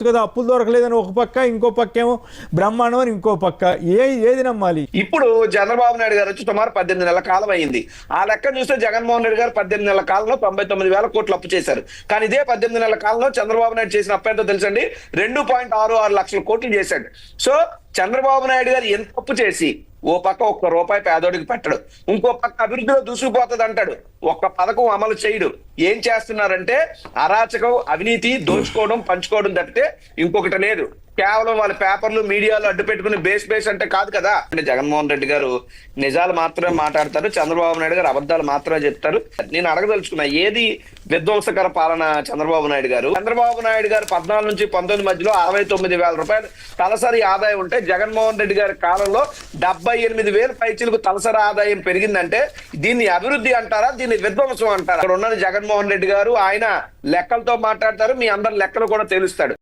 కదా, అప్పులు దొరకలేదని ఒక పక్క, ఇంకో పక్క ఏమో బ్రహ్మాండం అని ఇంకో పక్క. ఏది నమ్మాలి? ఇప్పుడు చంద్రబాబు నాయుడు గారు వచ్చి సుమారు 18 నెలల కాలం అయింది. ఆ లెక్క చూస్తే జగన్మోహన్ రెడ్డి గారు 18 నెలల కాలంలో 99,000 కోట్లు అప్పు చేశారు. కానీ ఇదే 18 నెలల కాలంలో చంద్రబాబు నాయుడు చేసిన అప్పు ఎంతో తెలుసండి? 2.66 లక్షల కోట్లు చేశాడు. సో చంద్రబాబు నాయుడు గారు ఎంత అప్పు చేసి ఓ పక్క ఒక్క రూపాయి పేదోడికి పెట్టడు, ఇంకో పక్క అభివృద్ధిలో దూసుకుపోతుంది అంటాడు, ఒక్క పథకం అమలు చేయడు. ఏం చేస్తున్నారంటే అరాచకం, అవినీతి, దోచుకోవడం, పంచుకోవడం తప్పితే ఇంకొకటి లేదు. కేవలం వాళ్ళ పేపర్లు, మీడియాలో అడ్డు పెట్టుకుని బేస్ అంటే కాదు కదా. అంటే జగన్మోహన్ రెడ్డి గారు నిజాలు మాత్రమే మాట్లాడతారు, చంద్రబాబు నాయుడు గారు అబద్ధాలు మాత్రమే చెప్తారు. నేను అడగదలుచుకున్నా, ఏది విధ్వంసకర పాలన చంద్రబాబు నాయుడు గారు? చంద్రబాబు నాయుడు గారు 14 నుంచి 19 మధ్యలో 69,000 రూపాయలు తలసరి ఆదాయం ఉంటే, జగన్మోహన్ రెడ్డి గారి కాలంలో 78,000 పైచీలకు తలసరి ఆదాయం పెరిగిందంటే దీన్ని అభివృద్ధి అంటారా, దీన్ని విధ్వంసం అంటారా? ఇక్కడ ఉన్నది జగన్మోహన్ రెడ్డి గారు, ఆయన లెక్కలతో మాట్లాడతారు, మీ అందరి లెక్కలు కూడా తెలుస్తాడు.